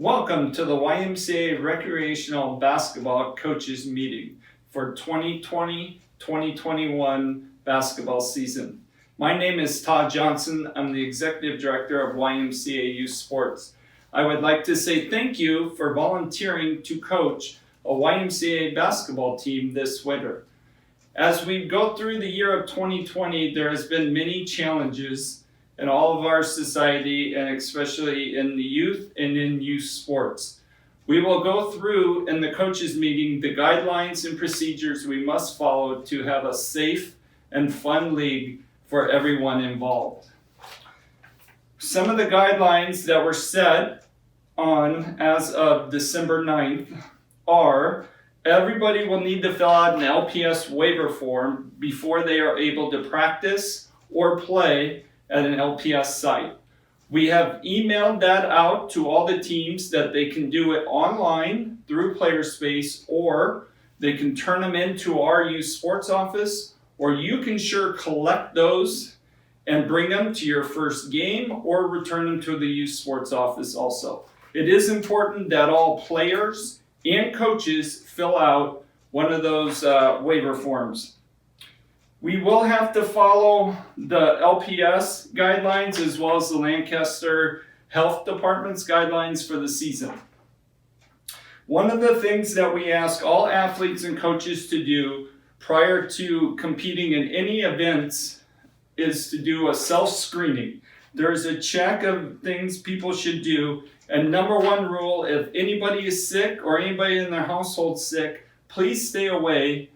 Welcome to the YMCA Recreational Basketball Coaches Meeting for 2020-2021 basketball season. My name is Todd Johnson. I'm the Executive Director of YMCA Youth Sports. I would like to say thank you for volunteering to coach a YMCA basketball team this winter. As we go through the year of 2020, there has been many challenges in all of our society, and especially in the youth and in youth sports. We will go through in the coaches meeting the guidelines and procedures we must follow to have a safe and fun league for everyone involved. Some of the guidelines that were set on as of December 9th are: everybody will need to fill out an LPS waiver form before they are able to practice or play at an LPS site. We have emailed that out to all the teams that they can do it online through Playerspace, or they can turn them into our youth sports office, or you can collect those and bring them to your first game or return them to the youth sports office also. It is important that all players and coaches fill out one of those waiver forms. We will have to follow the LPS guidelines as well as the Lancaster Health Department's guidelines for the season. One of the things that we ask all athletes and coaches to do prior to competing in any events is to do a self-screening. There's a check of things people should do, and number one rule: if anybody is sick or anybody in their household sick, please stay away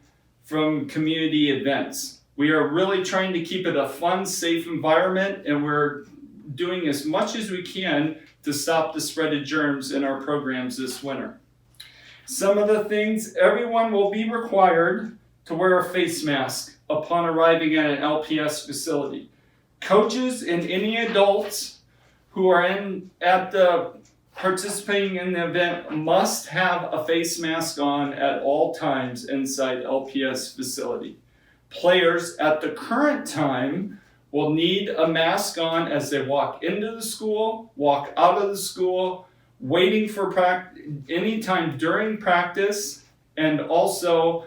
from community events. We are really trying to keep it a fun, safe environment, and we're doing as much as we can to stop the spread of germs in our programs this winter. Some of the things: everyone will be required to wear a face mask upon arriving at an LPS facility. Coaches and any adults who are participating in the event must have a face mask on at all times inside LPS facility. Players at the current time will need a mask on as they walk into the school, walk out of the school, waiting for anytime during practice, and also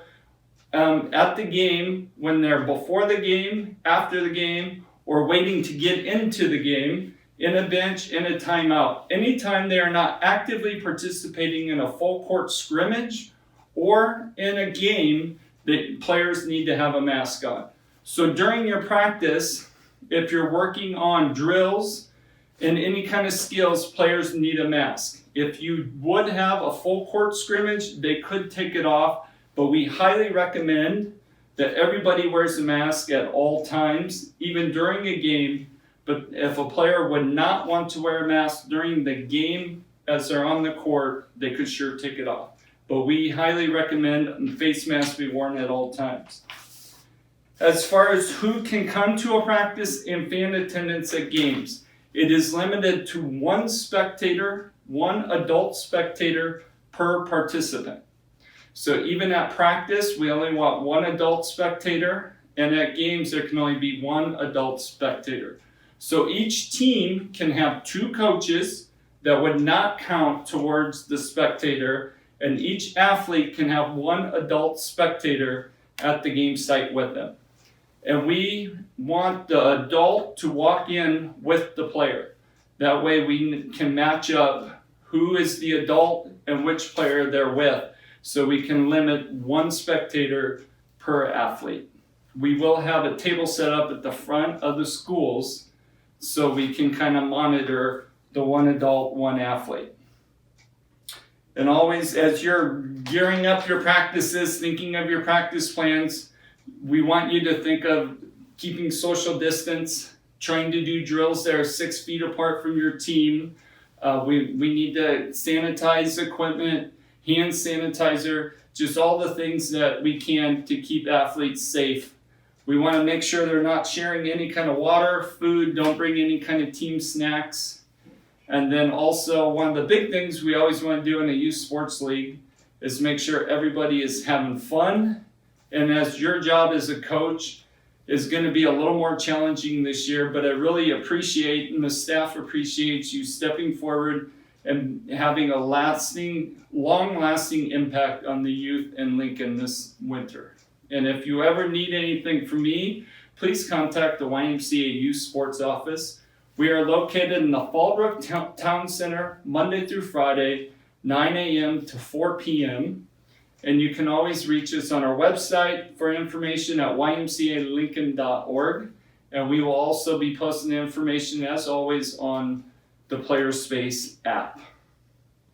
at the game, when they're before the game, after the game, or waiting to get into the game, in a bench, in a timeout. Anytime they are not actively participating in a full court scrimmage or in a game, the players need to have a mask on. So during your practice, if you're working on drills and any kind of skills, players need a mask. If you would have a full court scrimmage, they could take it off, but we highly recommend that everybody wears a mask at all times, even during a game. But if a player would not want to wear a mask during the game as they're on the court, they could take it off. But we highly recommend face masks be worn at all times. As far as who can come to a practice and fan attendance at games, it is limited to one adult spectator per participant. So even at practice, we only want one adult spectator, and at games, there can only be one adult spectator. So each team can have two coaches that would not count towards the spectator, and each athlete can have one adult spectator at the game site with them. And we want the adult to walk in with the player. That way we can match up who is the adult and which player they're with, so we can limit one spectator per athlete. We will have a table set up at the front of the schools so we can kind of monitor the one adult, one athlete. And always, as you're gearing up your practices, thinking of your practice plans, we want you to think of keeping social distance, trying to do drills that are 6 feet apart from your team. We need to sanitize equipment, hand sanitizer, just all the things that we can to keep athletes safe. We want to make sure they're not sharing any kind of water, food, don't bring any kind of team snacks. And then also, one of the big things we always want to do in a youth sports league is make sure everybody is having fun. And as your job as a coach is going to be a little more challenging this year, but I really appreciate, and the staff appreciates you stepping forward and having a long-lasting impact on the youth in Lincoln this winter. And if you ever need anything from me, please contact the YMCA Youth Sports Office. We are located in the Fallbrook Town Center Monday through Friday, 9 a.m. to 4 p.m. And you can always reach us on our website for information at ymcalincoln.org. And we will also be posting the information, as always, on the Playerspace app.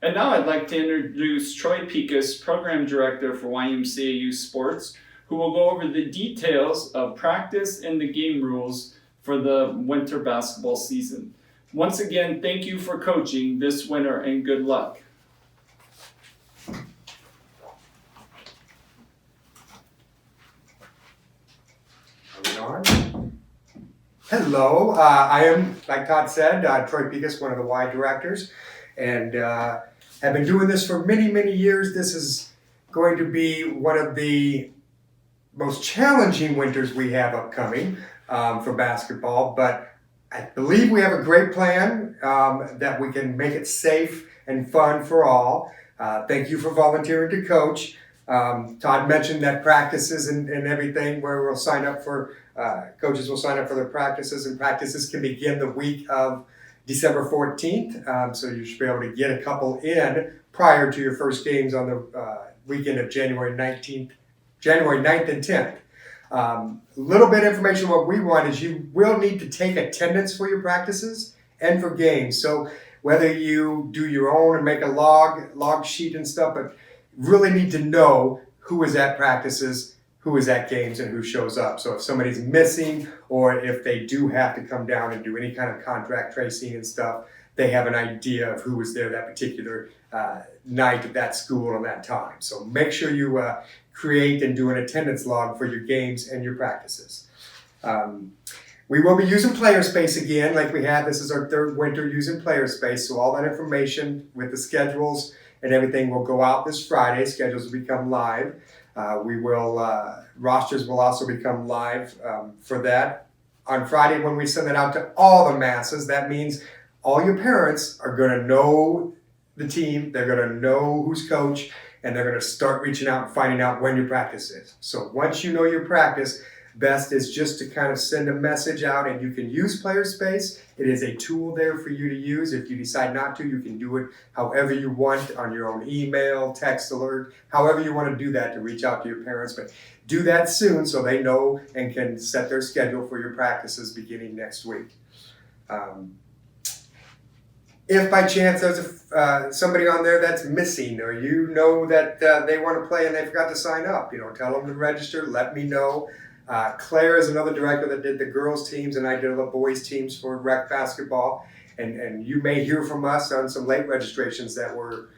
And now I'd like to introduce Troy Pikus, Program Director for YMCA Youth Sports, who will go over the details of practice and the game rules for the winter basketball season. Once again, thank you for coaching this winter and good luck. Hello, I am, like Todd said, Troy Pikus, one of the Y directors, and have been doing this for many, many years. This is going to be one of the most challenging winters we have upcoming for basketball, but I believe we have a great plan that we can make it safe and fun for all. Thank you for volunteering to coach. Todd mentioned that practices and everything where we'll sign up for, coaches will sign up for their practices, and practices can begin the week of December 14th. So you should be able to get a couple in prior to your first games on the weekend of January 9th and 10th. A little bit of information. What we want is you will need to take attendance for your practices and for games. So whether you do your own and make a log sheet and stuff, but really need to know who is at practices, who is at games, and who shows up. So if somebody's missing, or if they do have to come down and do any kind of contract tracing and stuff, they have an idea of who was there that particular night at that school and that time. So make sure you create and do an attendance log for your games and your practices. We will be using Playerspace again like we had. This is our third winter using Playerspace. So all that information with the schedules and everything will go out this Friday. Schedules will become live. Rosters will also become live for that. On Friday, when we send it out to all the masses, that means all your parents are going to know the team. They're going to know who's coach, and they're going to start reaching out and finding out when your practice is. So once you know your practice, best is just to kind of send a message out, and you can use Playerspace. It is a tool there for you to use. If you decide not to, you can do it however you want on your own email, text alert, however you want to do that to reach out to your parents. But do that soon so they know and can set their schedule for your practices beginning next week. If by chance there's somebody on there that's missing, or you know that they want to play and they forgot to sign up, tell them to register, let me know. Claire is another director that did the girls teams, and I did the boys teams for rec basketball. And you may hear from us on some late registrations that were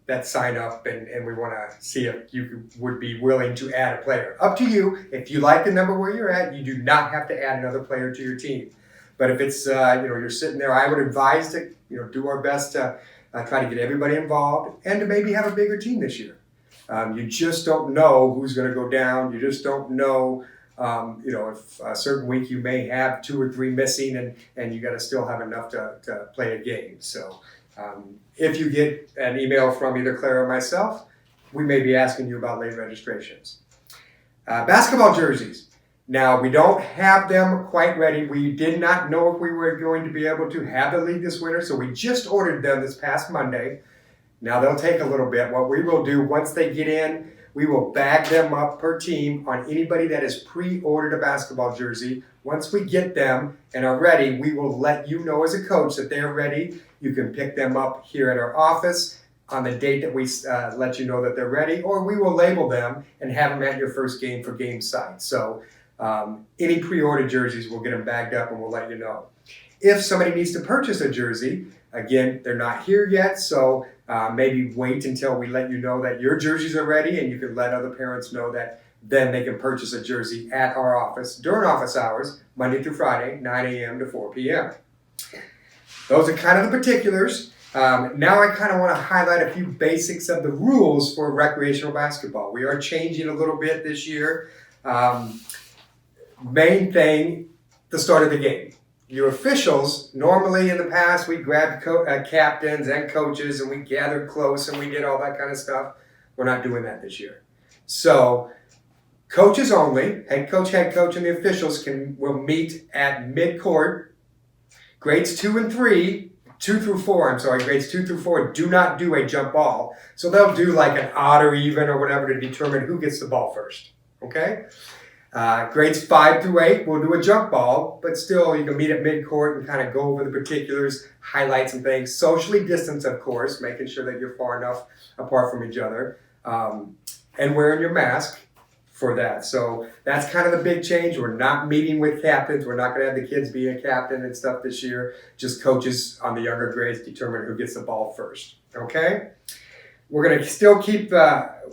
that sign up, and we want to see if you would be willing to add a player. Up to you. If you like the number where you're at, you do not have to add another player to your team. But if it's you're sitting there, I would advise to do our best to try to get everybody involved and to maybe have a bigger team this year. You just don't know who's going to go down. You just don't know, if a certain week you may have 2 or 3 missing, and you got to still have enough to play a game. So if you get an email from either Claire or myself, we may be asking you about late registrations. Basketball jerseys. Now, we don't have them quite ready. We did not know if we were going to be able to have the league this winter, so we just ordered them this past Monday. Now, they'll take a little bit. What we will do, once they get in, we will bag them up per team on anybody that has pre-ordered a basketball jersey. Once we get them and are ready, we will let you know as a coach that they're ready. You can pick them up here at our office on the date that we let you know that they're ready, or we will label them and have them at your first game for game site. So any pre-ordered jerseys, we'll get them bagged up and we'll let you know. If somebody needs to purchase a jersey, again, they're not here yet, so maybe wait until we let you know that your jerseys are ready, and you can let other parents know that then they can purchase a jersey at our office during office hours, Monday through Friday, 9 a.m. to 4 p.m. Those are kind of the particulars. Now I kind of want to highlight a few basics of the rules for recreational basketball. We are changing a little bit this year. Main thing, the start of the game. your officials, normally in the past, we grabbed captains and coaches and we gathered close and we did all that kind of stuff. We're not doing that this year. So coaches only, head coach, and the officials will meet at mid-court. Grades 2 through 4, grades 2 through 4 do not do a jump ball. So they'll do like an odd or even or whatever to determine who gets the ball first, okay? Grades 5 through 8 will do a jump ball, but still you can meet at mid-court and kind of go over the particulars, highlights and things. Socially distance, of course, making sure that you're far enough apart from each other, and wearing your mask for that. So that's kind of the big change. We're not meeting with captains. We're not going to have the kids be a captain and stuff this year. Just coaches on the younger grades determine who gets the ball first. Okay? We're going to still keep,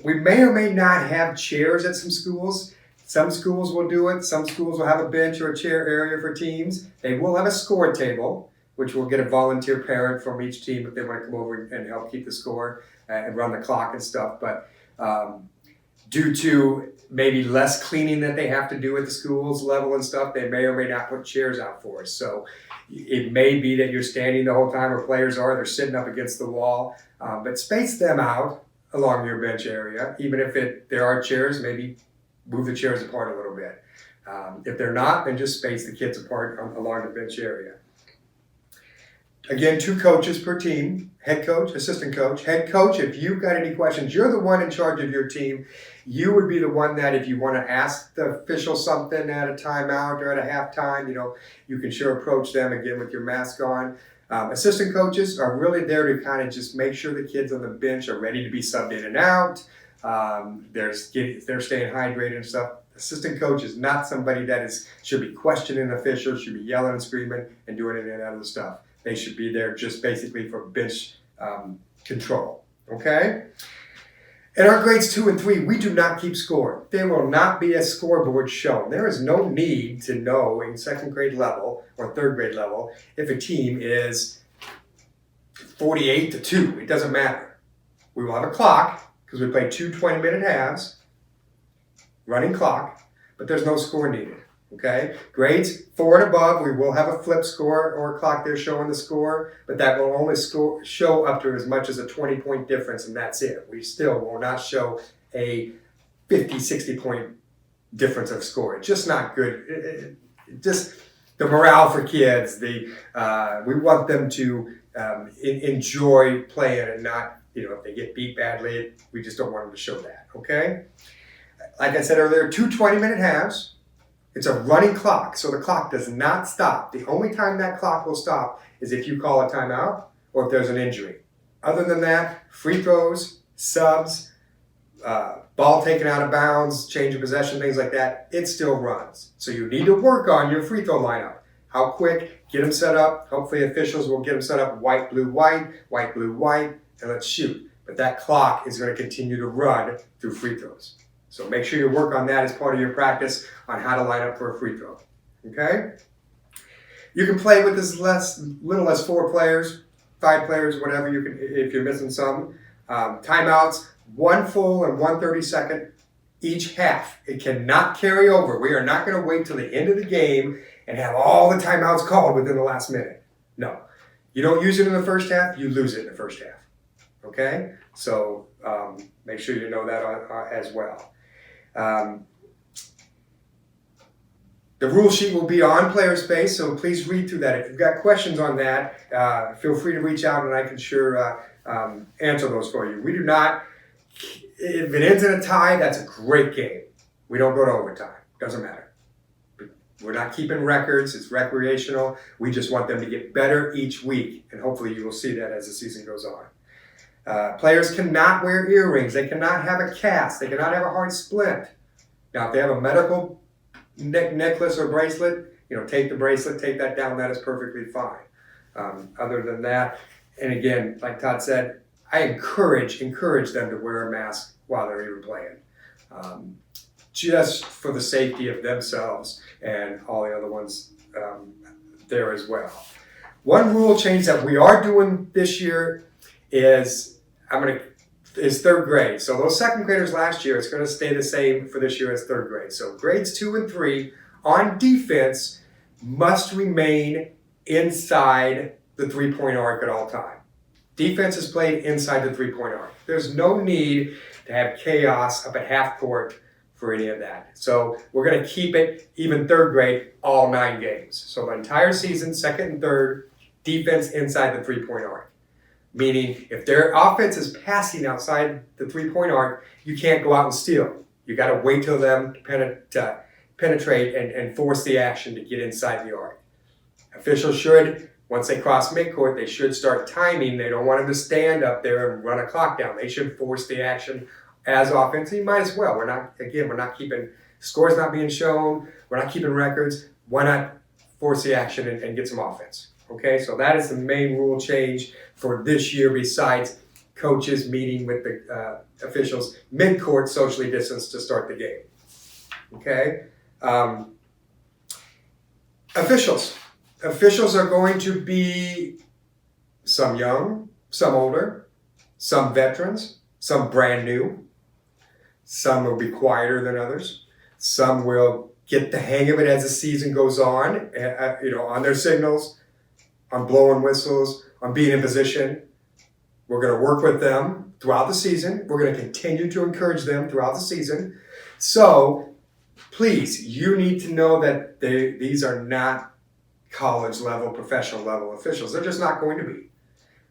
we may or may not have chairs at some schools. Some schools will do it. Some schools will have a bench or a chair area for teams. They will have a score table, which will get a volunteer parent from each team if they want to come over and help keep the score and run the clock and stuff. But due to maybe less cleaning that they have to do at the schools level and stuff, they may or may not put chairs out for us. So it may be that you're standing the whole time, or players are, they're sitting up against the wall, but space them out along your bench area. Even if there are chairs, maybe move the chairs apart a little bit. If they're not, then just space the kids apart along the bench area. Again, 2 coaches per team, head coach, assistant coach. Head coach, if you've got any questions, you're the one in charge of your team. You would be the one that if you want to ask the official something at a timeout or at a halftime, you can sure approach them again with your mask on. Assistant coaches are really there to kind of just make sure the kids on the bench are ready to be subbed in and out. They're staying hydrated and stuff. Assistant coach is not somebody that should be questioning officials, should be yelling and screaming and doing any of that other stuff. They should be there just basically for bench control, okay? In our grades 2 and 3, we do not keep score. There will not be a scoreboard shown. There is no need to know in 2nd grade level or 3rd grade level if a team is 48-2. It doesn't matter. We will have a clock because we play 2 20-minute halves, running clock, but there's no score needed. Okay, grades 4 and above, we will have a flip score or a clock there showing the score, but that will only show up to as much as a 20-point difference, and that's it. We still will not show a 50, 60-point difference of score. It's just not good. Just the morale for kids. We want them to enjoy playing and not, if they get beat badly, we just don't want them to show that. Okay, like I said earlier, 2 20-minute halves. It's a running clock, so the clock does not stop. The only time that clock will stop is if you call a timeout or if there's an injury. Other than that, free throws, subs, ball taken out of bounds, change of possession, things like that, it still runs. So you need to work on your free throw lineup. How quick, get them set up. Hopefully officials will get them set up white, blue, white, blue, white, and let's shoot. But that clock is going to continue to run through free throws. So make sure you work on that as part of your practice on how to line up for a free throw, okay? You can play with as little as 4 players, 5 players, whatever you can, if you're missing some. Timeouts, 1 full and 1 30-second each half. It cannot carry over. We are not going to wait till the end of the game and have all the timeouts called within the last minute. No. You don't use it in the first half, you lose it in the first half, okay? So make sure you know that as well. The rule sheet will be on Playerspace, so please read through that. If you've got questions on that, feel free to reach out and I can sure answer those for you. We do not, if it ends in a tie, that's a great game. We don't go to overtime. Doesn't matter. We're not keeping records. It's recreational. We just want them to get better each week, and hopefully you will see that as the season goes on. Players cannot wear earrings. They cannot have a cast. They cannot have a hard splint. Now, if they have a medical necklace or bracelet, take the bracelet, take that down. That is perfectly fine. Other than that, and again, like Todd said, I encourage them to wear a mask while they're even playing, just for the safety of themselves and all the other ones there as well. One rule change that we are doing this year is 3rd grade. So those 2nd graders last year, it's going to stay the same for this year as 3rd grade. So grades 2 and 3 on defense, must remain inside the three-point arc at all time. Defense is played inside the three-point arc. There's no need to have chaos up at half court for any of that. So we're going to keep it, even third grade, all 9 games. So the entire season, second and third, defense inside the three-point arc. Meaning, if their offense is passing outside the three-point arc, you can't go out and steal. You got to wait till them penetrate and force the action to get inside the arc. Officials should, once they cross midcourt, they should start timing. They don't want them to stand up there and run a clock down. They should force the action as offense. You might as well. We're not keeping scores not being shown. We're not keeping records. Why not force the action and get some offense? Okay, so that is the main rule change for this year, besides coaches meeting with the officials mid-court, socially distanced, to start the game. Okay, officials. Officials are going to be some young, some older, some veterans, some brand new. Some will be quieter than others. Some will get the hang of it as the season goes on, on their signals, on blowing whistles, on being in position. We're going to work with them throughout the season. We're going to continue to encourage them throughout the season. So please, you need to know that these are not college level, professional level officials. They're just not going to be.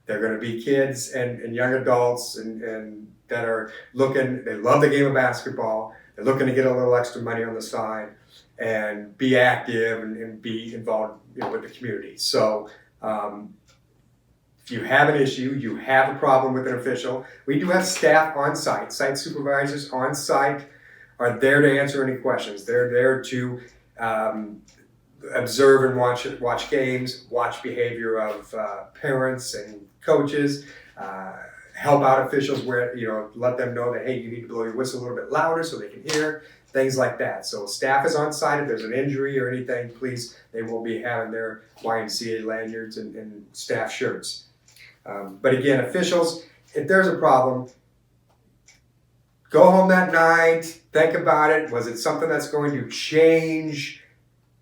They're going to be kids and young adults and that are looking, they love the game of basketball. They're looking to get a little extra money on the side and be active and be involved with the community. So if you have an issue, you have a problem with an official, we do have staff on site. Site supervisors on site are there to answer any questions. They're there to observe and watch games, watch behavior of parents and coaches, help out officials where, let them know that, hey, you need to blow your whistle a little bit louder so they can hear, things like that. So staff is on site. If there's an injury or anything, please, they will be having their YMCA lanyards and staff shirts. But again, officials, if there's a problem, go home that night, think about it. Was it something that's going to change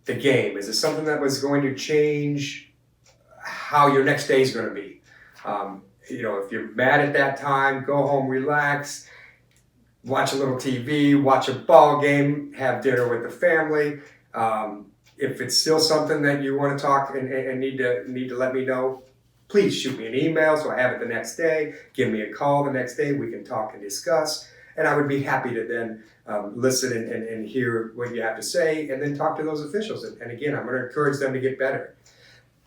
the game? Is it something that was going to change how your next day is going to be? If you're mad at that time, go home, relax, watch a little TV, watch a ball game, have dinner with the family. If it's still something that you want to talk and need to let me know, please shoot me an email so I have it the next day. Give me a call the next day. We can talk and discuss. And I would be happy to then listen and hear what you have to say and then talk to those officials. And again, I'm going to encourage them to get better.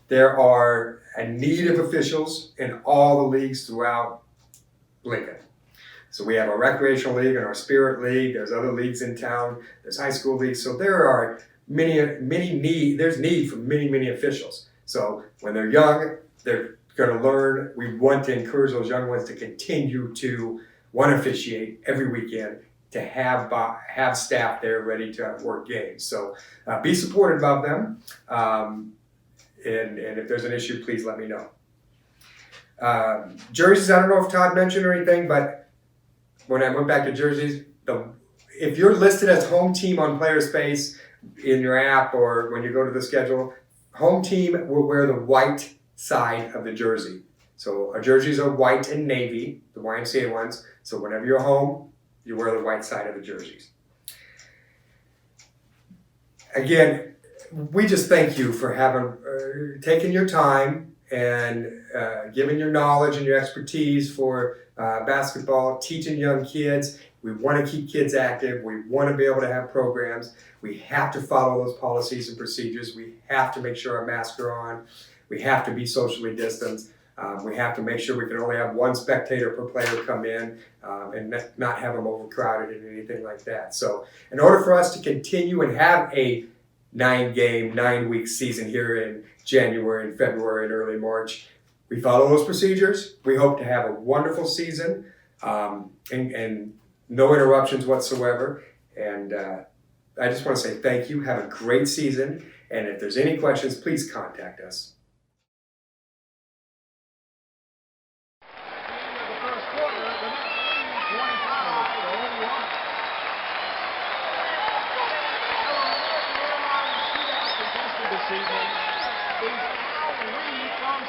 There are a need of officials in all the leagues throughout Lincoln. So we have our recreational league and our spirit league. There's other leagues in town. There's high school leagues. So there are there's need for many officials. So when they're young, they're going to learn. We want to encourage those young ones to continue to want to officiate every weekend, to have staff there ready to work games. So be supportive of them. And if there's an issue, please let me know. Jerseys, I don't know if Todd mentioned or anything, but when I went back to jerseys, if you're listed as home team on Playerspace in your app or when you go to the schedule, home team will wear the white side of the jersey. So our jerseys are white and navy, the YMCA ones. So whenever you're home, you wear the white side of the jerseys. Again, we just thank you for taking your time and giving your knowledge and your expertise for basketball, teaching young kids. We want to keep kids active. We want to be able to have programs. We have to follow those policies and procedures. We have to make sure our masks are on. We have to be socially distanced. We have to make sure we can only have one spectator per player come in and not have them overcrowded and anything like that. So in order for us to continue and have a 9-game, 9-week season here in January and February and early March, we follow those procedures. We hope to have a wonderful season and no interruptions whatsoever. And I just want to say thank you. Have a great season. And if there's any questions, please contact us. evening is Al Lee from